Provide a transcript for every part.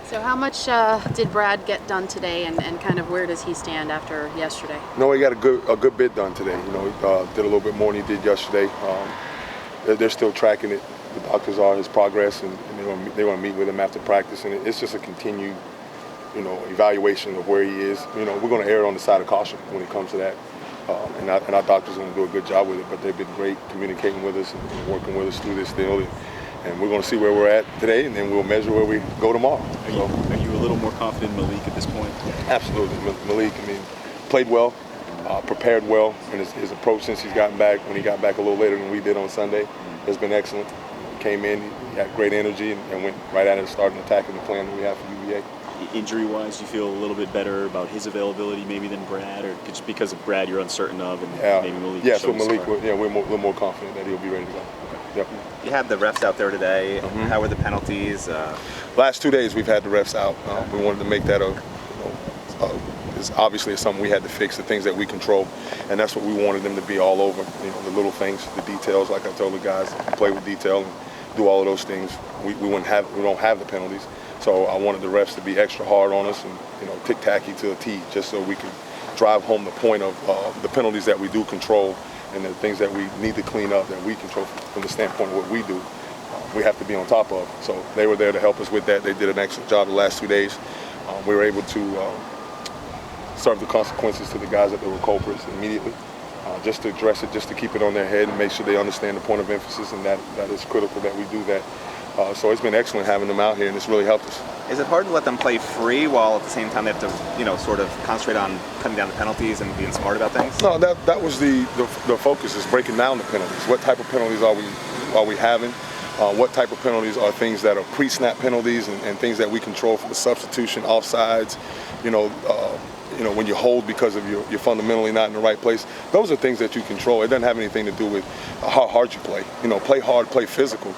So how much did Brad get done today, and kind of where does he stand after yesterday? No, he got a good bit done today. You know, he did a little bit more than he did yesterday. They're still tracking it. The doctors are his progress, and they're going to meet with him after practice, and it's just a continued, evaluation of where he is. You know, we're going to err on the side of caution when it comes to that, and our doctors are going to do a good job with it. But they've been great communicating with us and working with us through this deal. And we're going to see where we're at today, and then we'll measure where we go tomorrow. Are you a little more confident in Malik at this point? Absolutely. Malik, played well, prepared well, and his approach since he's gotten back, when he got back a little later than we did on Sunday, has been excellent. Came in, he had great energy, and went right at it, starting attacking the plan that we have for UVA. Injury-wise, do you feel a little bit better about his availability maybe than Brad, or just because of Brad you're uncertain of, and maybe Malik? Yes, with Malik, we're a little more confident that he'll be ready to go. Okay. Yep. You had the refs out there today. How were the penalties? Last 2 days we've had the refs out. We wanted to make that it's obviously it's something we had to fix, the things that we control, and that's what we wanted them to be all over. The little things, the details. Like I told the guys, play with detail and do all of those things. We don't have the penalties, so I wanted the refs to be extra hard on us and tick-tacky to a T, just so we could drive home the point of the penalties that we do control and the things that we need to clean up that we control from the standpoint of what we do. We have to be on top of. So they were there to help us with that. They did an excellent job the last 2 days. We were able to serve the consequences to the guys that were culprits immediately, just to address it, just to keep it on their head and make sure they understand the point of emphasis, and that is critical that we do that. So it's been excellent having them out here, and it's really helped us. Is it hard to let them play free while at the same time they have to, sort of concentrate on cutting down the penalties and being smart about things? No, that was the focus, is breaking down the penalties. What type of penalties are we having? What type of penalties are things that are pre-snap penalties and things that we control for the substitution, offsides, when you hold because of you're fundamentally not in the right place. Those are things that you control. It doesn't have anything to do with how hard you play. Play hard, play physical.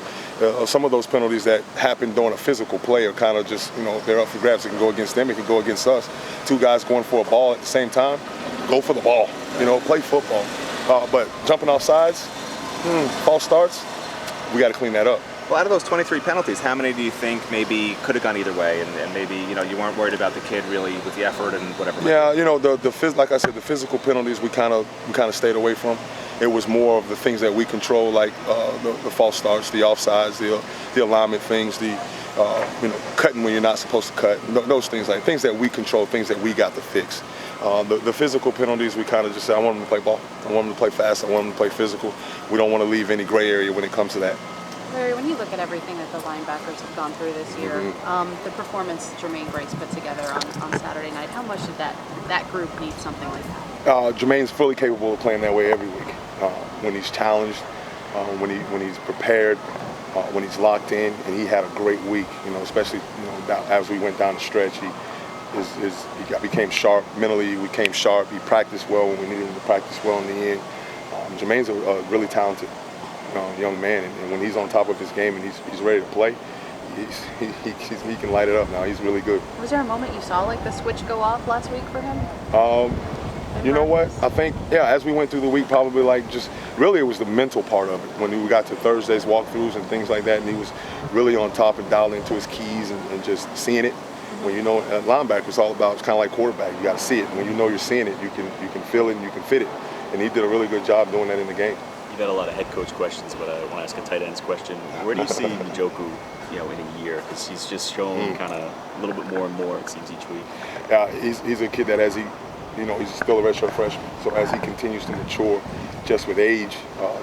Some of those penalties that happen during a physical play are kind of just, they're up for grabs. It can go against them, it can go against us. Two guys going for a ball at the same time, go for the ball. Play football. But jumping off sides, false starts, we got to clean that up. Well, out of those 23 penalties, how many do you think maybe could have gone either way, and maybe you weren't worried about the kid really with the effort and whatever? Yeah, like I said, the physical penalties we kind of stayed away from. It was more of the things that we control, like the false starts, the offsides, the alignment things, the cutting when you're not supposed to cut. Those things, like things that we control, things that we got to fix. The physical penalties, we kind of just said, I want them to play ball. I want them to play fast. I want them to play physical. We don't want to leave any gray area when it comes to that. Larry, when you look at everything that the linebackers have gone through this year, the performance Jermaine Brice put together on Saturday night, how much did that group need something like that? Jermaine's fully capable of playing that way every week. When he's challenged, when he's prepared, when he's locked in, and he had a great week. Especially as we went down the stretch, he became sharp mentally. We came sharp. He practiced well when we needed him to practice well in the end. Jermaine's a really talented young man, and when he's on top of his game and he's ready to play, he can light it up now. He's really good. Was there a moment you saw like the switch go off last week for him? You know what? I think, as we went through the week, probably really it was the mental part of it. When we got to Thursday's walkthroughs and things like that, and he was really on top and dialed into his keys and just seeing it. When at linebacker, it's all about, it's kind of like quarterback. You got to see it. When you're seeing it, you can feel it and you can fit it. And he did a really good job doing that in the game. You've had a lot of head coach questions, but I want to ask a tight end's question. Where do you see Njoku, in a year? Because he's just shown kind of a little bit more and more, it seems, each week. Yeah, he's a kid that as he's still a redshirt freshman. So as he continues to mature, just with age,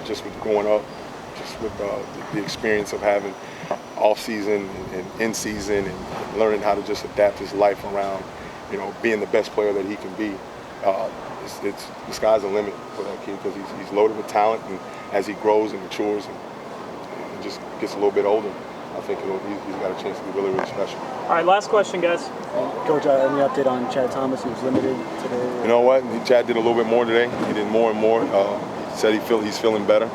just with growing up, just with the experience of having off-season and in-season and learning how to just adapt his life around, being the best player that he can be. The sky's the limit for that kid, because he's loaded with talent, and as he grows and matures and just gets a little bit older, I think he's got a chance to be really, really special. All right, last question, guys. Coach, any update on Chad Thomas? He was limited today. You know what? Chad did a little bit more today. He did more and more. He said he's feeling better.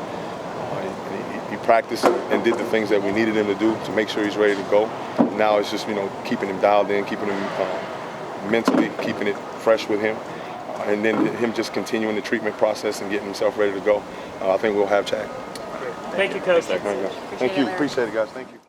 He practiced and did the things that we needed him to do to make sure he's ready to go. Now it's just keeping him dialed in, keeping him mentally, keeping it fresh with him. And then him just continuing the treatment process and getting himself ready to go. I think we'll have Chad. Thank you, Coach. Thank you. Appreciate it, guys. Thank you.